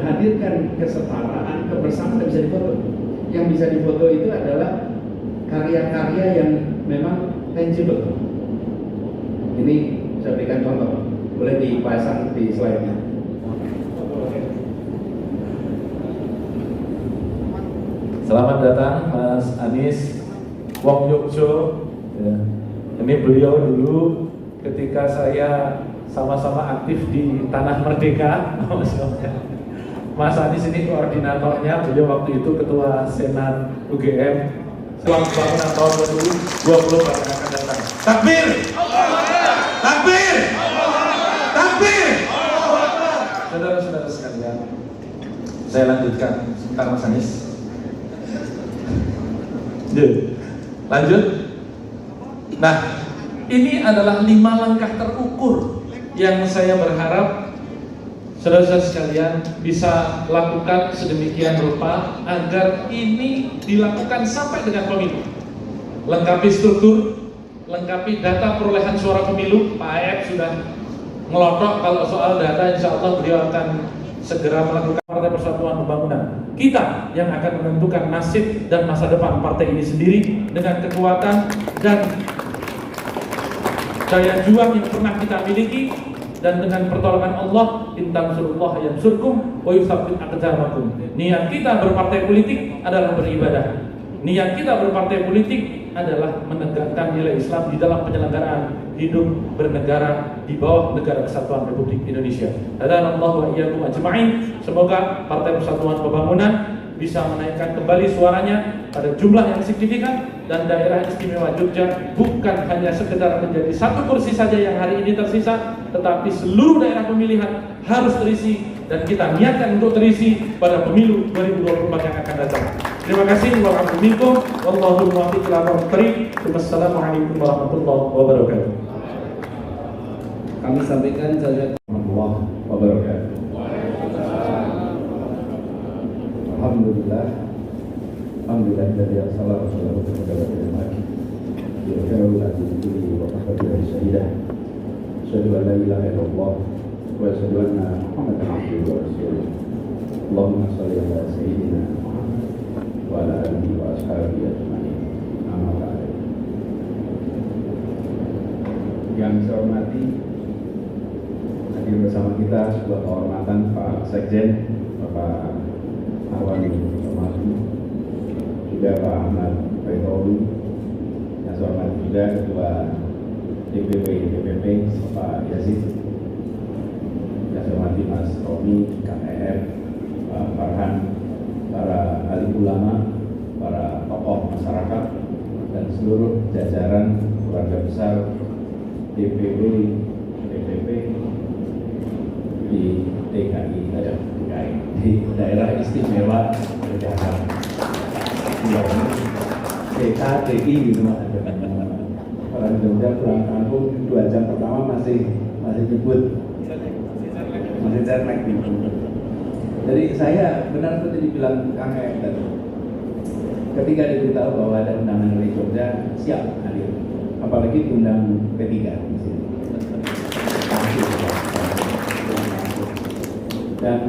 menghadirkan kesetaraan, kebersamaan tidak bisa difoto. Yang bisa difoto itu adalah karya-karya yang memang tangible. Ini saya berikan contoh, boleh dipasang di slide-nya. Selamat datang Mas Anies Wong Yogyo. Ya. Ini beliau dulu ketika saya sama-sama aktif di Tanah Merdeka. Mas Anies ini koordinatornya, beliau waktu itu ketua Senat UGM. Selamat bangunan tahun 2020 yang akan datang. Takbir! Takbir! Takbir! Saudara-saudara sekalian, saya lanjutkan sebentar Mas Anies. Lanjut. Nah, ini adalah 5 langkah terukur yang saya berharap saudara-saudara sekalian bisa lakukan sedemikian rupa agar ini dilakukan sampai dengan pemilu. Lengkapi struktur, lengkapi data perolehan suara pemilu. Pak Aep sudah ngelotok kalau soal data, insya Allah beliau akan segera melakukan. Partai Persatuan Pembangunan kita yang akan menentukan nasib dan masa depan partai ini sendiri dengan kekuatan dan daya juang yang pernah kita miliki, dan dengan pertolongan Allah, in tansurullah yansurkum wa yutsabbit aqdamakum. Niat kita berpartai politik adalah beribadah. Niat kita berpartai politik adalah menegakkan nilai Islam di dalam penyelenggaraan hidup bernegara di bawah Negara Kesatuan Republik Indonesia. Hadanallahu wa iyyakum ajma'in. Semoga Partai Persatuan Pembangunan bisa menaikkan kembali suaranya pada jumlah yang signifikan, dan daerah istimewa Jogja bukan hanya sekedar menjadi 1 kursi saja yang hari ini tersisa, tetapi seluruh daerah pemilihan harus terisi, dan kita niatkan untuk terisi pada pemilu 2024 yang akan datang. Terima kasih. Wallahul muwaffiq ila aqwamit thoriq. Wassalamualaikum warahmatullahi wabarakatuh. Kami sampaikan saja warahmatullahi wabarakatuh. Alhamdulillah dari salam wassalamu kepada Rasulullah. Ya khairul hadi wa qadar syahidah. Asyhadu an la ilaha illallah wa asyhadu anna Muhammadan abduhu wa rasuluh. Allahumma shalli ala sayyidina Muhammad wa ala alihi wa ashabihi ajma'in. Amma ba'du. Yang saya hormati, hadir bersama kita sebuah kehormatan Pak Sekjen, Bapak Arwani Somadi, juga Pak Ahmad Baitowi, yang saya hormati juga Ketua DPP Pak Yazid, yang saya hormati Mas Romi, KPR, Pak Farhan, para alim ulama, para tokoh masyarakat, dan seluruh jajaran keluarga besar DPP di DKI, di daerah istimewa Jogja. DKI gitu Mas. Orang Jogja pulang kampung 2 jam pertama masih nyebut, masih cermek gitu. Jadi saya benar seperti dibilang Kang Aep tadi. Ketika diberitahu bahwa ada undangan dari Jogja, siap hadir. Apalagi undang P3 di sini. Dan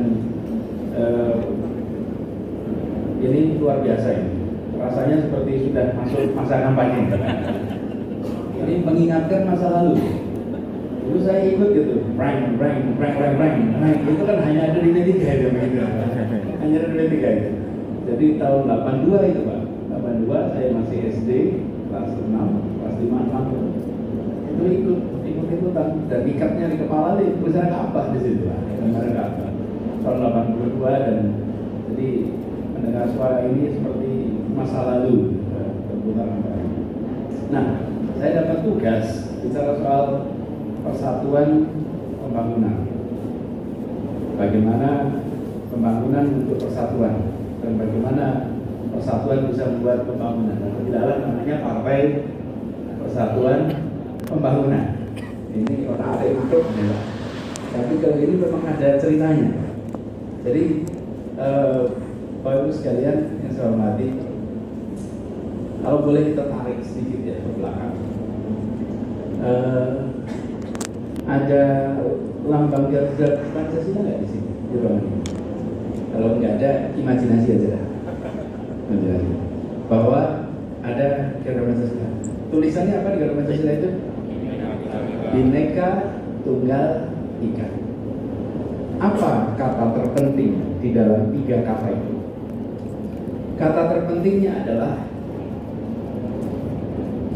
ini luar biasa ini. Rasanya seperti sudah masuk masa kampanye. Ini mengingatkan masa lalu. Dulu saya ikut gitu, rank. Nah, itu kan hanya ada di P3 itu begitu. Hanya ada di P3 itu. Jadi tahun 82 itu Pak. 82 saya masih SD, kelas 6, kelas 5, 6. Itu ikut-ikutan, dan ikatnya di kepala nih, tulisan Ka'bah di situ Pak. Gambar Ka'bah. Tahun 82, dan jadi mendengar suara ini seperti masa lalu terputar. Nah, saya dapat tugas bicara soal persatuan pembangunan. Bagaimana pembangunan untuk persatuan, dan bagaimana persatuan bisa membuat pembangunan. Dan tidaklah namanya Partai Persatuan Pembangunan. Ini orang ada untuk ya. Tapi kalau ini memang ada ceritanya. Jadi Bapak Ibu sekalian yang saya hormati, kalau boleh kita tarik sedikit ya ke belakang. Ada lambang Garuda Pancasila nggak di sini? Di ruangan ini. Kalau nggak ada, imajinasi aja lah. Imajinasi. Bahwa ada Garuda Pancasila. Tulisannya apa di Garuda Pancasila itu? Bhinneka Tunggal Ika. Apa kata terpenting di dalam 3 kata itu? Kata terpentingnya adalah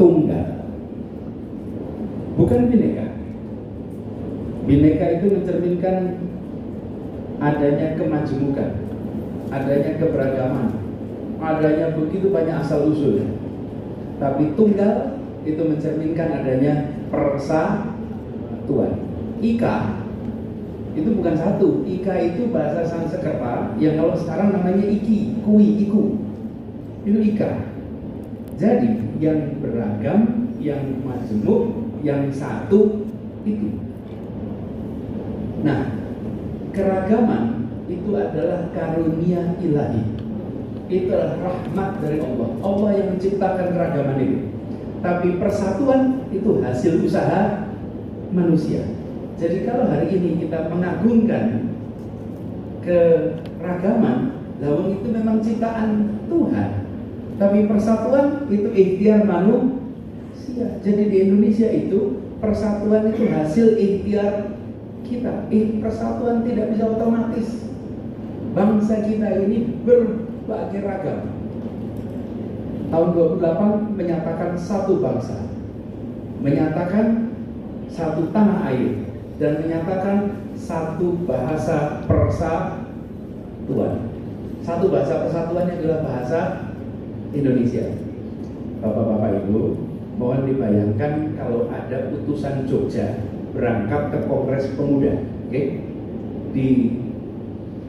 tunggal, bukan bineka. Bineka itu mencerminkan adanya kemajemukan, adanya keberagaman, adanya begitu banyak asal usul. Tapi tunggal itu mencerminkan adanya persatuan. Ika itu bukan satu. Ika itu bahasa Sanskerta yang kalau sekarang namanya iki, kui, iku. Itu ika. Jadi yang beragam, yang majemuk, yang satu itu. Nah, keragaman itu adalah karunia ilahi. Itu adalah rahmat dari Allah. Allah yang menciptakan keragaman itu. Tapi persatuan itu hasil usaha manusia. Jadi kalau hari ini kita mengagungkan keragaman, lalu itu memang ciptaan Tuhan. Tapi persatuan itu ikhtiar manusia. Jadi di Indonesia itu persatuan itu hasil ikhtiar kita. Persatuan tidak bisa otomatis. Bangsa kita ini berbagai ragam. Tahun 28 menyatakan satu bangsa, menyatakan satu tanah air, dan menyatakan satu bahasa persatuan. Satu bahasa persatuannya adalah bahasa Indonesia. Bapak-bapak Ibu, mohon dibayangkan kalau ada utusan Jogja berangkat ke Kongres Pemuda, oke? Di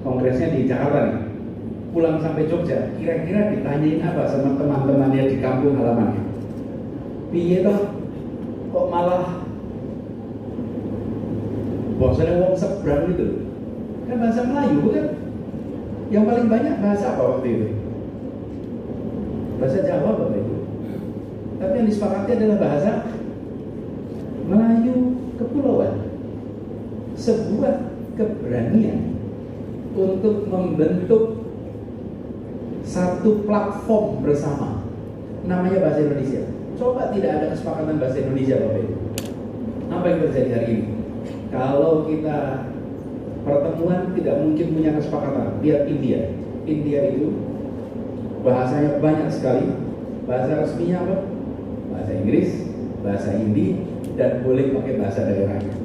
kongresnya di Jakarta nih. Pulang sampai Jogja, kira-kira ditanyain apa sama teman-temannya di kampung halamannya? Piye toh kok malah bahasanya wong seberang itu? Kan bahasa Melayu bukan? Yang paling banyak bahasa apa waktu itu? Bahasa Jawa Bapak Ibu. Tapi yang disepakati adalah bahasa Melayu kepulauan. Sebuah keberanian untuk membentuk satu platform bersama, namanya bahasa Indonesia. Coba tidak ada kesepakatan bahasa Indonesia Bapak Ibu, apa yang terjadi hari ini? Kalau kita pertemuan tidak mungkin punya kesepakatan. Lihat India. India itu bahasanya banyak sekali. Bahasa resminya apa? Bahasa Inggris, bahasa Hindi, dan boleh pakai bahasa daerahnya.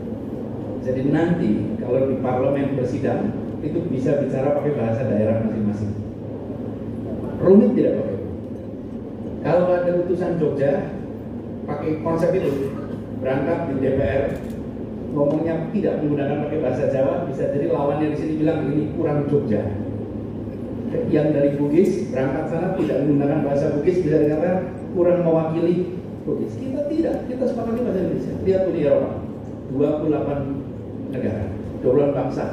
Jadi nanti kalau di parlemen bersidang itu bisa bicara pakai bahasa daerah masing-masing. Rumit tidak Bapak Ibu? Kalau ada utusan Jogja pakai konsep itu, berangkat di DPR ngomongnya tidak menggunakan pakai bahasa Jawa, bisa jadi lawannya di sini bilang ini kurang Jogja. Yang dari Bugis berangkat sana tidak menggunakan bahasa Bugis, bisa dikatakan kurang mewakili Bugis. Kita tidak, kita sepakati bahasa Indonesia. Lihat Uni Eropa, 28 negara, 28 bangsa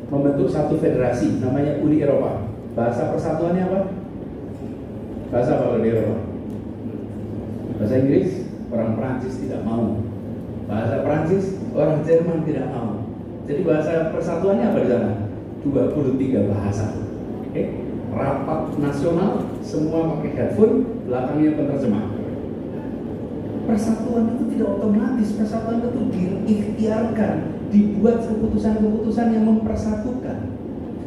membentuk satu federasi namanya Uni Eropa. Bahasa persatuannya apa? Bahasa apa di Eropa? Bahasa Inggris, orang Perancis tidak mau. Bahasa Perancis, orang Jerman tidak mau. Jadi bahasa persatuannya apa di sana? 23 bahasa. Oke? Rapat nasional, semua pakai headphone, belakangnya penerjemah. Persatuan itu tidak otomatis. Persatuan itu diikhtiarkan, dibuat keputusan-keputusan yang mempersatukan.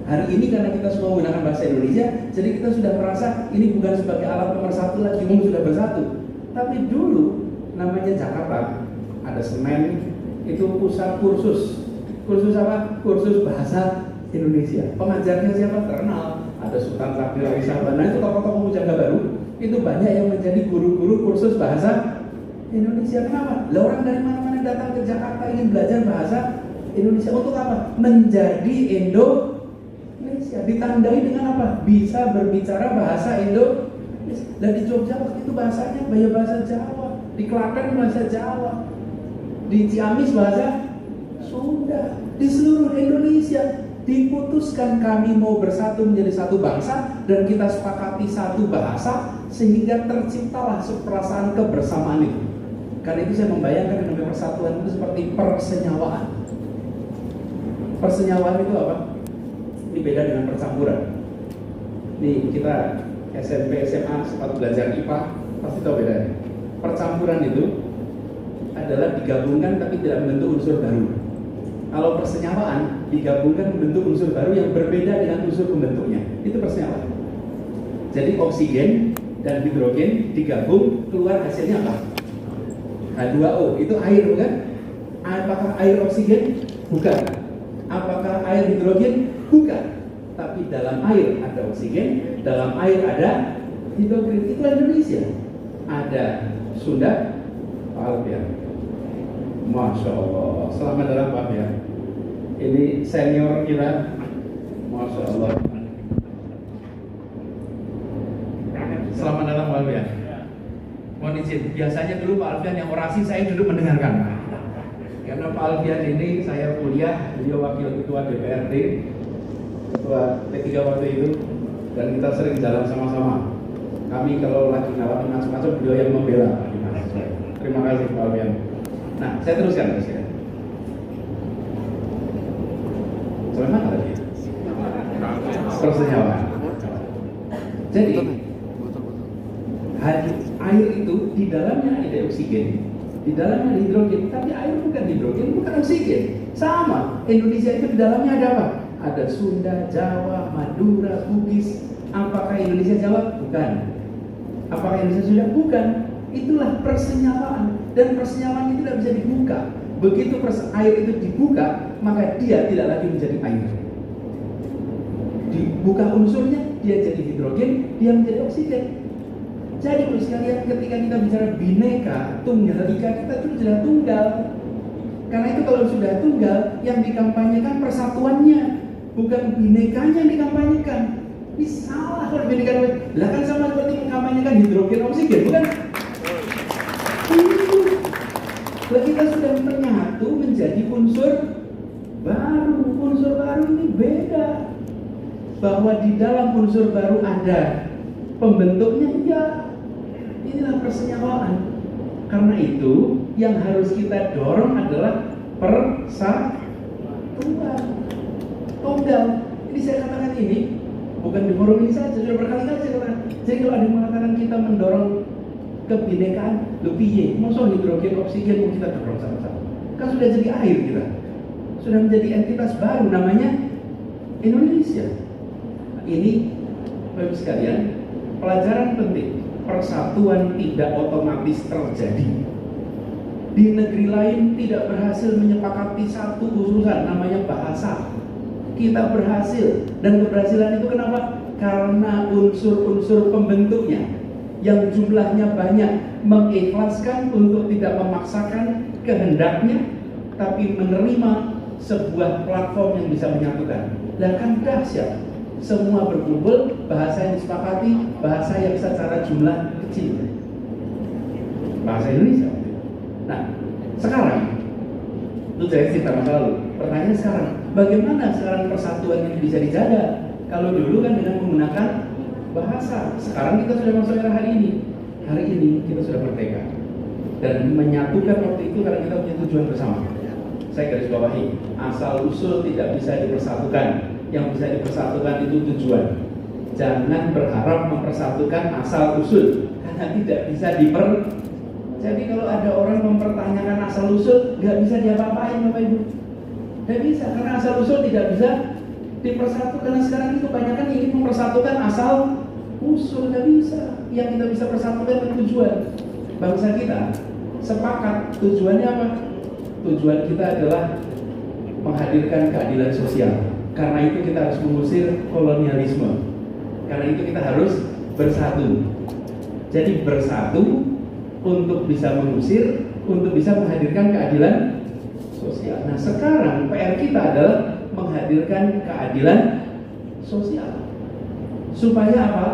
Hari ini karena kita semua menggunakan bahasa Indonesia, jadi kita sudah merasa ini bukan sebagai alat pemersatu lagi, sudah bersatu. Tapi dulu namanya Jakarta, ada Semen, itu pusat kursus. Kursus apa? Kursus bahasa Indonesia. Pengajarnya siapa? Terkenal. Ada Sultan Sabri Sabana, itu tokoh-tokoh pujangga baru. Itu banyak yang menjadi guru-guru kursus bahasa Indonesia. Kenapa? Lah orang dari mana-mana datang ke Jakarta ingin belajar bahasa Indonesia. Untuk apa? Menjadi Indonesia. Ditandai dengan apa? Bisa berbicara bahasa Indonesia. Dan di Jogja waktu itu bahasanya bahasa Jawa, di Klaten bahasa Jawa, di Ciamis bahasa Sunda. Di seluruh Indonesia diputuskan kami mau bersatu menjadi satu bangsa dan kita sepakati satu bahasa sehingga terciptalah perasaan kebersamaan itu. Karena itu saya membayangkan dengan persatuan itu seperti persenyawaan. Persenyawaan itu apa? Ini beda dengan percampuran. Nih kita SMP, SMA sempat belajar IPA, pasti tahu bedanya. Percampuran itu adalah digabungkan tapi tidak membentuk unsur baru. Kalau persenyawaan digabungkan membentuk unsur baru yang berbeda dengan unsur pembentuknya. Itu persenyawaan. Jadi oksigen dan hidrogen digabung, keluar hasilnya apa? H2O. Itu air, bukan? Apakah air oksigen? Bukan. Apakah air hidrogen? Bukan. Tapi dalam air ada oksigen, dalam air ada hidrogen. Itulah Indonesia. Ada Sunda, Pak Alfian. Masya Allah. Selamat datang Pak Alfian. Ini senior kita. Masya Allah. Selamat datang Pak Alfian. Mohon izin, biasanya dulu Pak Alfian yang orasi, saya duduk mendengarkan. Karena Pak Alfian ini saya kuliah, beliau wakil ketua DPRD, ketua P3 waktu itu, dan kita sering jalan sama-sama. Kami kalau lagi ngalamin macam-macam, beliau yang membela. Terima kasih Pak Alfian. Nah, saya teruskan ya. Sampai mana tadi? Persenyawaan. Jadi air itu di dalamnya ada oksigen, di dalamnya ada hidrogen, tapi air bukan hidrogen, bukan oksigen. Sama, Indonesia itu di dalamnya ada apa? Ada Sunda, Jawa, Madura, Bugis. Apakah Indonesia Jawa? Bukan. Apakah Indonesia Sunda? Bukan. Itulah persenyawaan, dan persenyawaan itu tidak bisa dibuka. Begitu air itu dibuka, maka dia tidak lagi menjadi air. Dibuka unsurnya, dia jadi hidrogen, dia menjadi oksigen. Jadi kalau sekalian ketika kita bicara bineka tunggal ika, kita itu sudah tunggal. Karena itu kalau sudah tunggal, yang dikampanyekan persatuannya, bukan binekanya yang dikampanyekan. Ini salah kalau bineka tunggal. Lah kan sama seperti mengkampanyekan hidrogen oksigen, bukan? Lah kita sudah menyatu menjadi unsur baru. Unsur baru ini beda. Bahwa di dalam unsur baru ada pembentuknya, ya. Inilah persenyawaan. Karena itu yang harus kita dorong adalah persatuan. Tunggal. Ini saya katakan ini bukan di forum ini saja, sudah berkali-kali saya katakan. Jadi kalau ada yang mengatakan kita mendorong kebinekaan, lebih piye? Masa hidrogen, oksigen mau kita dorong sama-sama? Kan sudah jadi air kita. Sudah menjadi entitas baru namanya Indonesia. Ini Bapak sekalian, pelajaran penting. Persatuan tidak otomatis terjadi. Di negeri lain tidak berhasil menyepakati satu urusan namanya bahasa. Kita berhasil, dan keberhasilan itu kenapa? Karena unsur-unsur pembentuknya yang jumlahnya banyak mengikhlaskan untuk tidak memaksakan kehendaknya, tapi menerima sebuah platform yang bisa menyatukan. Dan kan dahsyat. Semua berkumpul, bahasa yang disepakati, bahasa yang secara jumlah kecil. Bahasa Indonesia. Nah, sekarang, itu saya cerita masa lalu. Pertanyaan sekarang, bagaimana sekarang persatuan ini bisa dijaga? Kalau dulu kan dengan menggunakan bahasa. Sekarang kita sudah masuk era hari ini. Hari ini kita sudah merdeka. Dan menyatukan waktu itu karena kita punya tujuan bersama. Saya garis bawahi, asal usul tidak bisa dipersatukan. Yang bisa dipersatukan itu tujuan. Jangan berharap mempersatukan asal usul, karena tidak bisa Jadi kalau ada orang mempertanyakan asal usul, nggak bisa diapa-apain Bapak Ibu. Nggak bisa, karena asal usul tidak bisa dipersatukan. Karena sekarang itu kebanyakan ingin mempersatukan asal usul, nggak bisa. Yang kita bisa persatukan adalah tujuan. Bangsa kita sepakat tujuannya apa? Tujuan kita adalah menghadirkan keadilan sosial. Karena itu kita harus mengusir kolonialisme. Karena itu kita harus bersatu. Jadi bersatu untuk bisa mengusir, untuk bisa menghadirkan keadilan sosial. Nah sekarang PR kita adalah menghadirkan keadilan sosial. Supaya apa?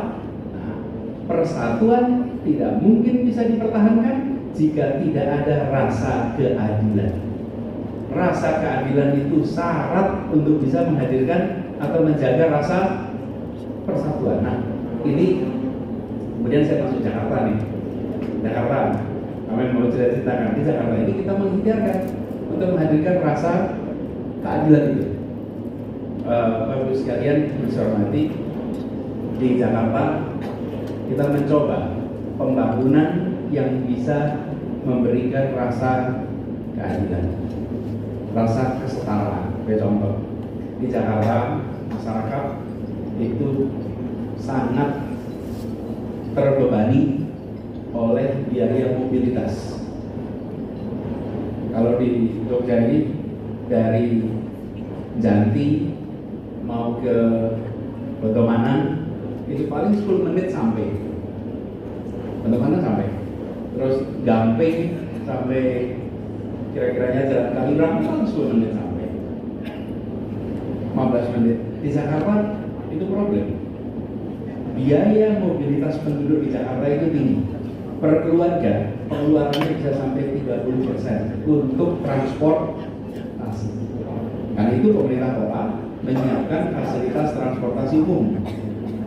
Nah, persatuan tidak mungkin bisa dipertahankan jika tidak ada rasa keadilan. Rasa keadilan itu syarat untuk bisa menghadirkan atau menjaga rasa persatuan. Nah, ini kemudian saya masuk Jakarta nih. Jakarta, kami mau ceritakan di Jakarta ini kita mengikhtiarkan untuk menghadirkan rasa keadilan itu. Bapak Ibu sekalian bisa hormati, di Jakarta kita mencoba pembangunan yang bisa memberikan rasa keadilan, rasa kesetaraan. Contoh, di Jakarta masyarakat itu sangat terbebani oleh biaya mobilitas. Kalau di Jogja ini dari Janti mau ke Botomanan itu paling 10 menit sampai. Botomanan sampai. Terus Gamping sampai kira-kiranya Jalan Kaliurang paling 10 menit sampai. 15 menit. Di Jakarta itu problem. Biaya mobilitas penduduk di Jakarta itu tinggi. Per keluarga pengeluarannya bisa sampai 30% untuk transportasi. Karena itu pemerintah kota menyiapkan fasilitas transportasi umum.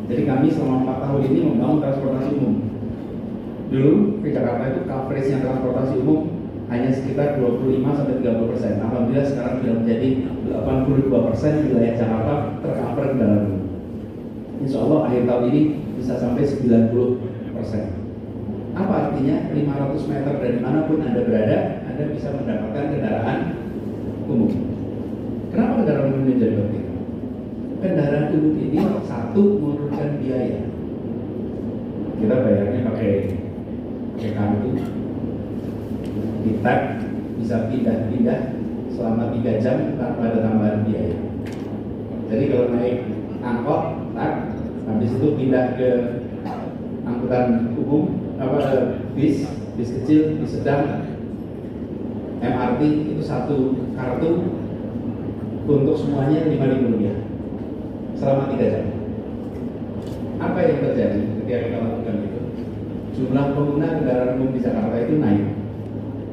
Jadi kami selama 4 tahun ini membangun transportasi umum. Dulu di Jakarta itu coverage yang transportasi umum hanya sekitar 25-30%. Alhamdulillah sekarang sudah menjadi 82% wilayah Jakarta tercover kendaraan umum. Insya Allah akhir tahun ini bisa sampai 90%. Apa artinya? 500 meter dari manapun Anda berada, Anda bisa mendapatkan kendaraan umum. Kenapa kendaraan umum menjadi penting? Kendaraan umum ini satu, menurunkan biaya. Kita bayarnya pakai kartu, di tag, bisa pindah-pindah selama 3 jam tanpa ada tambahan biaya. Jadi kalau naik angkot, tag, habis itu pindah ke angkutan umum, bis kecil, bis sedang, MRT itu satu kartu untuk semuanya Rp5.000 selama 3 jam. Apa yang terjadi ketika kita lakukan itu? Jumlah pengguna kendaraan umum di Jakarta itu naik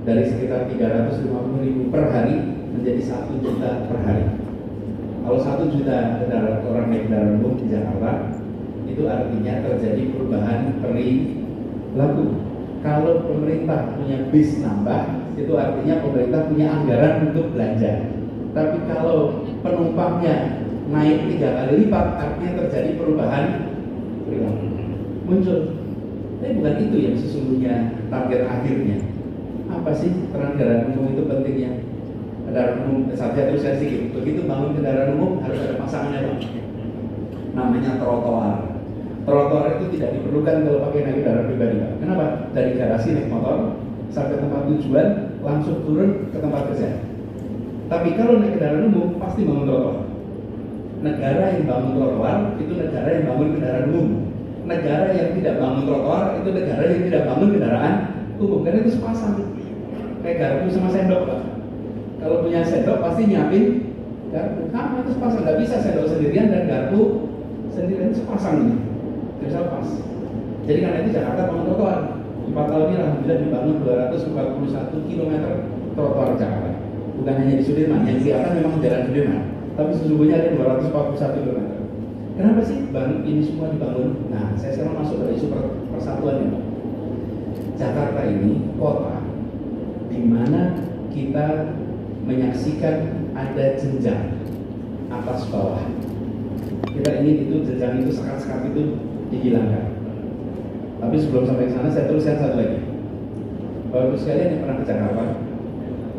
dari sekitar 350.000 per hari menjadi 1 juta per hari. Kalau 1 juta orang naik kendaraan umum di Jakarta, itu artinya terjadi perubahan perilaku. Kalau pemerintah punya bis nambah, itu artinya pemerintah punya anggaran untuk belanja. Tapi kalau penumpangnya naik 3 kali lipat, artinya terjadi perubahan perilaku. Muncul. Tapi bukan itu yang sesungguhnya target akhirnya. Apa sih kendaraan umum itu pentingnya? Kendaraan umum saja terus saya sedikit. Begitu bangun kendaraan umum harus ada pasangannya, Bang. Namanya trotoar. Trotoar itu tidak diperlukan kalau pakai naik kendaraan pribadi, Pak. Kenapa? Dari garasi naik motor sampai tempat tujuan langsung turun ke tempat kerja. Tapi kalau naik kendaraan umum pasti bangun trotoar. Negara yang bangun trotoar itu negara yang bangun kendaraan umum. Negara yang tidak bangun trotoar itu negara yang tidak bangun kendaraan umum. Karena itu sepasang. Kayak garpu sama sendok, Pak. Kalau punya sendok pasti nyiapin garpu. Sama itu sepasang. Nggak bisa sendok sendirian dan garpu sendirian, itu sepasang ini. Bisa lepas. Jadi karena itu Jakarta bangun trotoar. 4 tahun ini alhamdulillah dibangun 241 km trotoar Jakarta. Bukan hanya di Sudirman, yang kelihatan memang jalan Sudirman, tapi sesungguhnya ada 241 km. Kenapa sih ini semua dibangun? Nah, saya sekarang masuk ke isu persatuan ini. Jakarta ini kota di mana kita menyaksikan ada jenjang atas bawah. Kita ingin itu jenjang itu sekat-sekat itu dihilangkan. Tapi sebelum sampai ke sana saya teruskan satu lagi. Bapak sekalian yang pernah ke Jakarta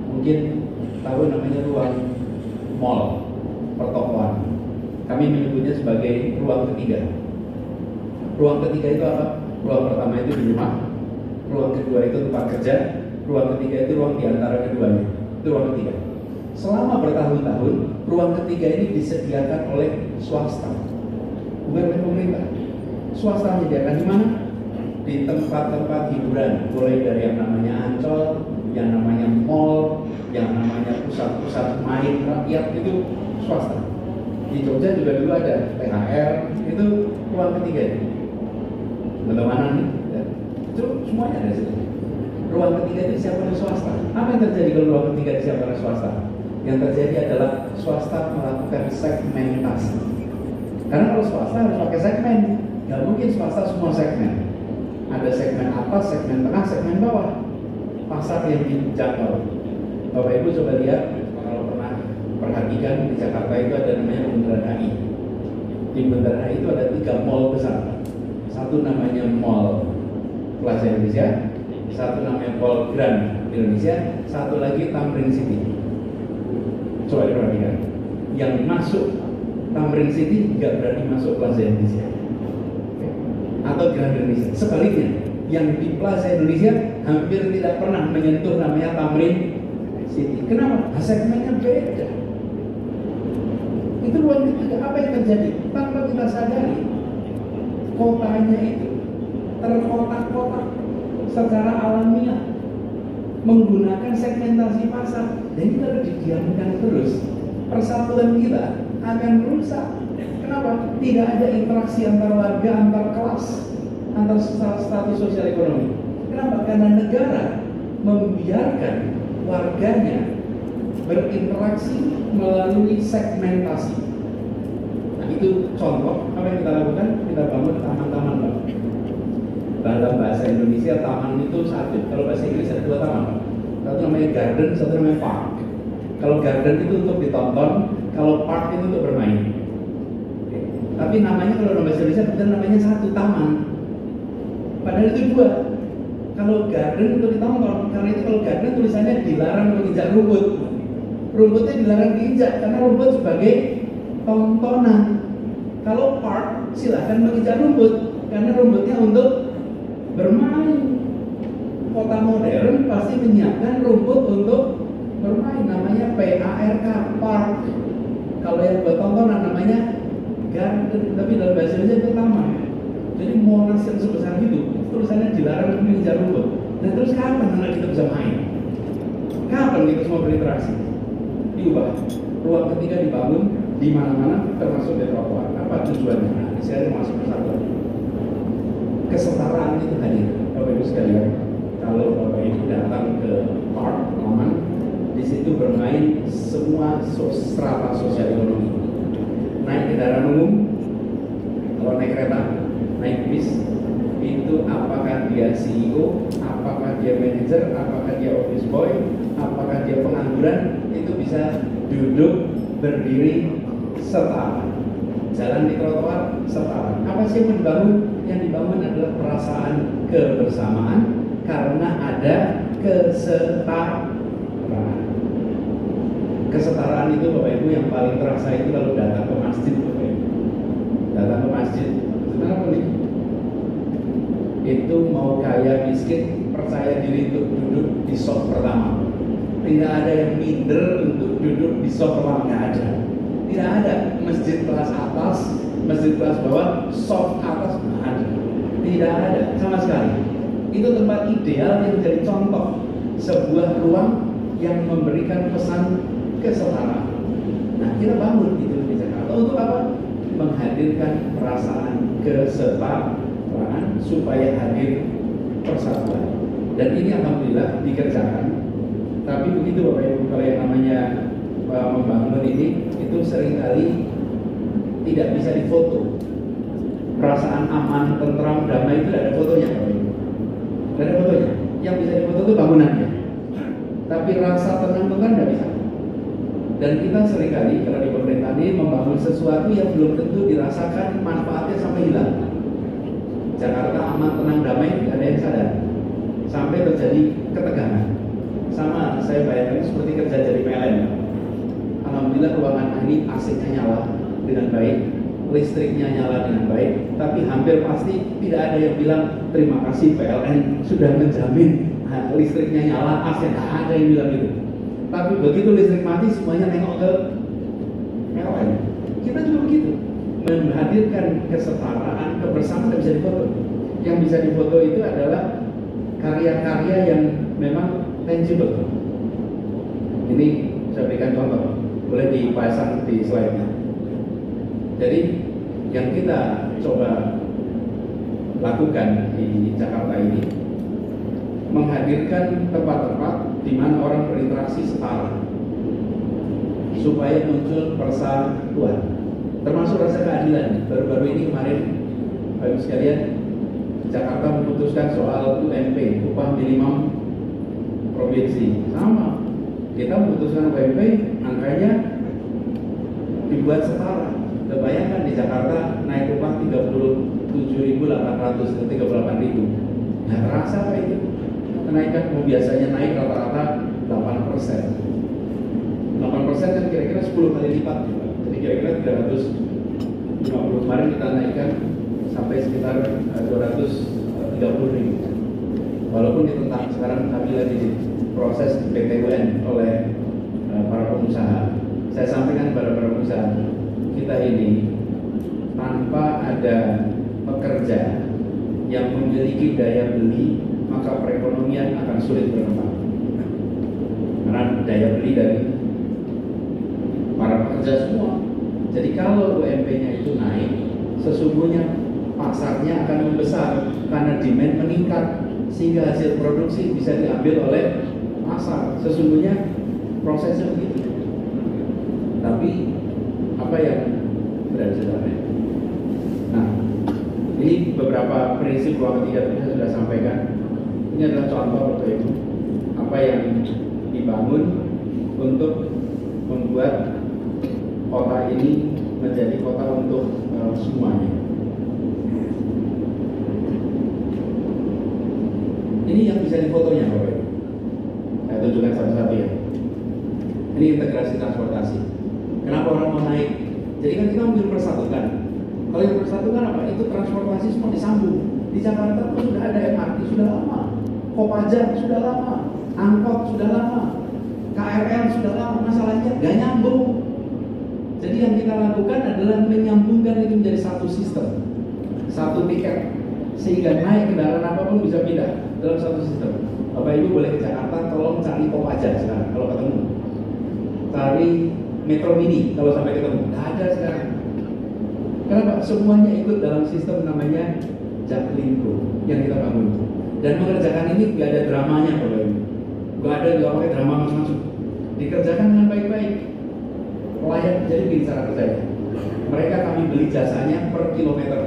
mungkin tahu namanya ruang mall, pertokoan. Kami menyebutnya sebagai ruang ketiga. Ruang ketiga itu apa? Ruang pertama itu di rumah, ruang kedua itu tempat kerja, ruang ketiga itu ruang di antara keduanya. Itu ruang ketiga. Selama bertahun-tahun, ruang ketiga ini disediakan oleh swasta, bukan oleh pemerintah. Swasta menyediakan di mana? Di tempat-tempat hiburan, mulai dari yang namanya Ancol, yang namanya mall, yang namanya pusat-pusat main rakyat, itu swasta. Di Jogja juga dulu ada THR, itu ruang ketiga itu. Bagaimana nih? Itu semuanya ada di situ. Ruang ketiga itu disiapkan oleh swasta. Apa yang terjadi kalau ruang ketiga disiapkan oleh swasta? Yang terjadi adalah swasta melakukan segmentasi. Karena kalau swasta harus pakai segmen, nggak mungkin swasta semua segmen. Ada segmen atas, segmen tengah, segmen bawah. Pasar yang dijangkau. Bapak Ibu coba lihat kalau pernah perhatikan di Jakarta itu ada namanya Bundaran HI. Di Bundaran HI itu ada 3 mall besar. Satu namanya Mall Plaza Indonesia, satu namanya Mall Grand Indonesia, satu lagi Tamrin City. Coba diperhatikan, yang masuk Tamrin City nggak berani masuk Plaza Indonesia atau Grand Indonesia. Sebaliknya, yang di Plaza Indonesia hampir tidak pernah menyentuh namanya Tamrin City. Kenapa? Segmennya beda. Itu ruang ketiga. Apa yang terjadi? Tanpa kita sadari, kotanya itu terkotak-kotak secara alamiah menggunakan segmentasi pasar, dan kita harus didiamkan terus. Persatuan kita akan rusak. Kenapa? Tidak ada interaksi antar warga, antar kelas, antar status sosial ekonomi. Kenapa? Karena negara membiarkan warganya berinteraksi melalui segmentasi. Nah, itu contoh apa yang kita lakukan. Kita bangun taman-taman, Pak. Dalam bahasa Indonesia taman itu satu. Kalau bahasa Inggris ada 2 taman, Pak. Satu namanya garden, satu namanya park. Kalau garden itu untuk ditonton, kalau park itu untuk bermain. Oke. Tapi namanya kalau dalam bahasa Indonesia betul namanya satu, taman. Padahal itu 2. Kalau garden untuk ditonton, karena itu kalau garden tulisannya dilarang menginjak rumput. Rumputnya dilarang diinjak karena rumput sebagai tontonan. Kalau park silahkan menginjak rumput karena rumputnya untuk bermain. Kota modern pasti menyiapkan rumput untuk bermain, namanya PARK, park. Kalau yang buat tontonan namanya garden, tapi dalam bahasa Indonesia itu taman. Jadi Monas yang sebesar itu tulisannya dilarang menginjak rumput. Dan terus kapan anak kita bisa main? Kapan kita semua berinteraksi? Diubah. Ruang ketiga dibangun di mana-mana, termasuk di trotoar. Apa tujuannya? Nah, saya masuk ke satu. Kesetaraan itu hadir. Bapak Ibu sekalian, kalau Bapak Ibu datang ke park taman, di situ bermain semua strata sosial ekonomi. Naik kendaraan umum, kalau naik kereta, naik bis, itu apakah dia CEO, apakah dia manajer, apakah dia office boy, apakah dia pengangguran, itu bisa duduk berdiri setara. Jalan di trotoar setara. Apa sih yang dibangun? Yang dibangun adalah perasaan kebersamaan karena ada kesetaraan. Kesetaraan itu Bapak Ibu yang paling terasa itu kalau datang ke masjid, Bapak Ibu. Datang ke masjid, kenapa nih? Itu mau kaya miskin percaya diri untuk duduk di saf pertama. Tidak ada yang minder untuk duduk di saf pertama, nggak ada. Tidak ada masjid kelas atas, masjid kelas bawah, saf atas, nggak ada. Tidak ada sama sekali. Itu tempat ideal yang menjadi contoh sebuah ruang yang memberikan pesan kesetaraan. Nah, kita bangun itu di Jakarta untuk apa? Menghadirkan perasaan kesetaraan supaya hadir persatuan. Dan ini alhamdulillah dikerjakan. Tapi begitu Bapak Ibu, kalau yang namanya membangun ini itu seringkali tidak bisa difoto. Perasaan aman, tentram, damai itu tidak ada fotonya, Bapak Ibu. Tidak ada fotonya. Yang bisa difoto itu bangunannya. Tapi rasa tenang itu kan tidak bisa. Dan kita seringkali kalau di pemerintahan ini membangun sesuatu yang belum tentu dirasakan manfaatnya sampai hilang. Jakarta aman, tenang, damai, tidak ada yang sadar. Sampai terjadi ketegangan. Sama saya bayangkan seperti kerja jadi PLN. Alhamdulillah ruangan ini AC-nya nyala dengan baik, listriknya nyala dengan baik, tapi hampir pasti tidak ada yang bilang terima kasih PLN sudah menjamin listriknya nyala, AC, tidak ada yang bilang gitu. Tapi begitu listrik mati semuanya nengok ke PLN. Kita juga begitu, menghadirkan kesetaraan, kebersamaan tidak bisa difoto. Yang bisa difoto itu adalah karya-karya yang memang tangible. Ini saya berikan contoh, boleh dipasang di slide-nya. Jadi yang kita coba lakukan di Jakarta ini menghadirkan tempat-tempat di mana orang berinteraksi setara supaya muncul persatuan, termasuk rasa keadilan. Baru-baru ini kemarin Bapak Ibu sekalian, Jakarta memutuskan soal UMP, upah minimum provinsi. Sama, kita memutuskan UMP, angkanya dibuat setara. Bayangkan di Jakarta naik upah 37.800 ke 38.000. Nggak terasa Pak itu. Kenaikan biasanya naik rata-rata 8%. 8% kan kira-kira 10 kali lipat. Jadi kira-kira 350. Kemarin kita naikkan sampai sekitar 230.000. Walaupun ditentang, sekarang kami lagi di proses di PT UN oleh para pengusaha. Saya sampaikan kepada para pengusaha, kita ini tanpa ada pekerja yang memiliki daya beli, maka perekonomian akan sulit berkembang. Karena daya beli dari para pekerja semua. Jadi kalau UMP-nya itu naik, sesungguhnya pasarnya akan membesar karena demand meningkat, sehingga hasil produksi bisa diambil oleh pasar. Sesungguhnya prosesnya begitu. Tapi apa yang berada sebenarnya? Nah, ini beberapa prinsip ruang ketiga tadi saya sudah sampaikan. Ini adalah contoh Bapak Ibu apa yang dibangun untuk membuat kota ini menjadi kota untuk semuanya. Ini yang bisa difotonya Bapak Ibu. Saya tunjukkan satu-satu ya. Ini integrasi transportasi. Kenapa orang mau naik? Jadi kan kita ambil persatukan. Kalau yang persatukan apa? Itu transportasi semua disambung. Di Jakarta pun sudah ada MRT sudah lama, Kopaja sudah lama, angkot sudah lama, KRL sudah lama. Masalahnya nggak nyambung. Jadi yang kita lakukan adalah menyambungkan itu menjadi satu sistem, satu tiket, sehingga naik kendaraan apapun bisa pindah dalam satu sistem. Bapak Ibu boleh ke Jakarta, tolong cari Kopaja sekarang kalau ketemu. Cari Metro Mini kalau sampai ketemu. Nggak ada sekarang. Kenapa? Semuanya ikut dalam sistem namanya Jaklingko yang kita bangun. Dan mengerjakan ini nggak ada dramanya Bapak Ibu. Nggak ada pakai drama masuk-masuk. Dikerjakan dengan baik-baik. Pelayan jadi begini cara kerjanya. Mereka kami beli jasanya per kilometer.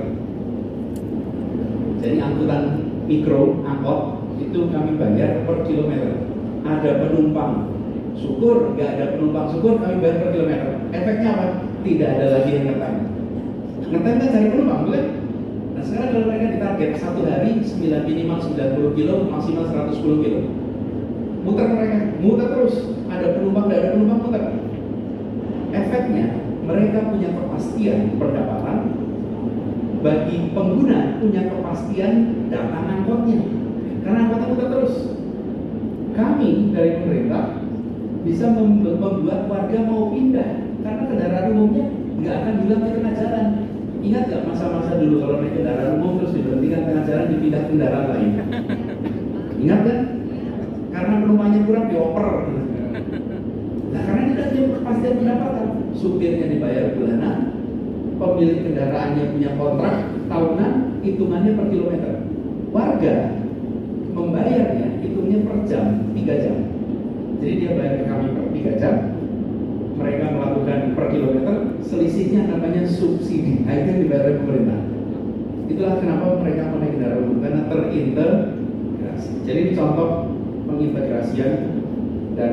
Jadi angkutan mikro, angkot itu kami bayar per kilometer. Ada penumpang, syukur. Nggak ada penumpang, syukur, kami bayar per kilometer. Efeknya apa? Tidak ada lagi yang ngetem. Ngetem kan cari penumpang, bukan? Nah sekarang kalau mereka ditarget satu hari minimal 90 kilo, maksimal 110 kilo. Muter mereka, muter terus. Ada penumpang, tidak ada penumpang, muter. Efeknya mereka punya kepastian pendapatan, bagi pengguna punya kepastian datang angkotnya, karena angkotnya muter terus. Kami dari pemerintah bisa membuat warga mau pindah karena kendaraan umumnya nggak akan hilang di tengah jalan. Ingat nggak masa-masa dulu kalau naik kendaraan umum terus diberhentikan tengah jalan dipindah kendaraan lain? Ingat kan? Karena penumpangnya kurang dioper. Nah karena tidak ada kepastian pendapatan, supirnya dibayar bulanan, pemilik kendaraannya punya kontrak tahunan, hitungannya per kilometer. Warga membayarnya hitungnya per jam, 3 jam. Jadi dia bayar ke kami per 3 jam. Mereka melakukan per kilometer, selisihnya namanya subsidi. Nah, itu yang dibayar oleh pemerintah. Itulah kenapa mereka menaik kendaraan umum, karena terintegrasi. Jadi ini contoh pengintegrasian, dan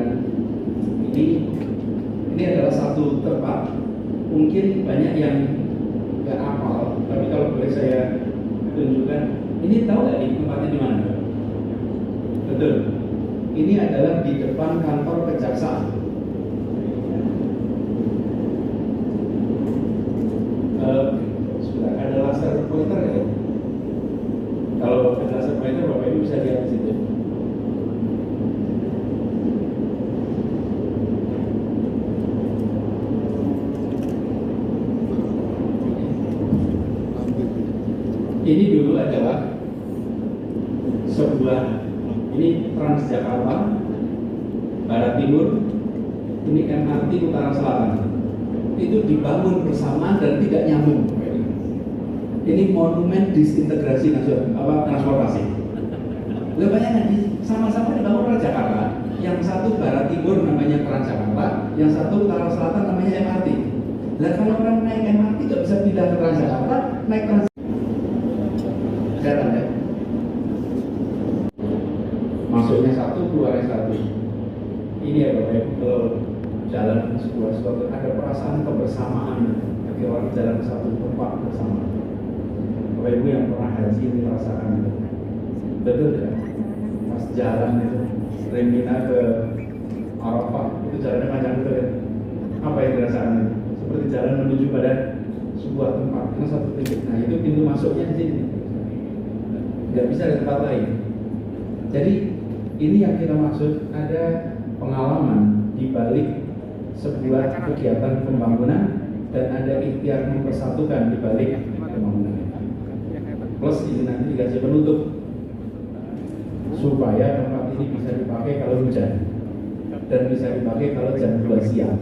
ini adalah satu tempat. Mungkin banyak yang nggak hafal, tapi kalau boleh saya tunjukkan, ini tahu nggak ini tempatnya di mana? Betul. Ini adalah di depan kantor kejaksaan. Sudah ada laser pointer ya? Kalau ada laser pointer, Bapak Ibu bisa lihat di situ. Ini dulu adalah sebuah, ini Transjakarta Barat Timur, ini MRT Utara Selatan. Itu dibangun bersamaan dan tidak nyambung. Ini monumen disintegrasi transportasi. Lebih banyak sama-sama dibangun oleh Jakarta. Yang satu Barat Timur namanya Transjakarta, yang satu Utara Selatan namanya MRT. Lah kalau orang naik MRT nggak bisa pindah ke Transjakarta, naik jalan ya. Masuknya satu, keluarnya satu. Ini ya Bapak Ibu, kalau jalan ke sebuah ada perasaan kebersamaan ketika orang jalan ke satu tempat bersama. Bapak Ibu yang pernah haji ini merasakan itu, betul ya? Pas jalan itu dari Mina ke Arafah itu jalannya panjang betul ya? Apa yang dirasakan? Seperti jalan menuju pada sebuah tempat, karena satu titik. Nah itu pintu masuknya di sini, nggak bisa di tempat lain. Jadi ini yang kita maksud, ada pengalaman di balik sebuah kegiatan pembangunan dan ada ikhtiar mempersatukan di balik pembangunan. Plus ini nanti dikasih penutup supaya tempat ini bisa dipakai kalau hujan dan bisa dipakai kalau jam 2 siang.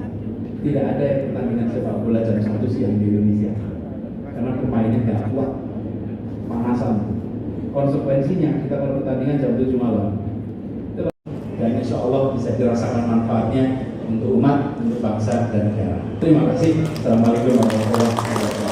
Tidak ada pertandingan sepak bola jam 1 siang di Indonesia karena pemainnya nggak kuat, panasan. Konsekuensinya kita kalau pertandingan jam 7 malam. Dan insya Allah bisa dirasakan manfaatnya untuk umat, untuk bangsa dan negara. Terima kasih. Assalamualaikum warahmatullahi wabarakatuh.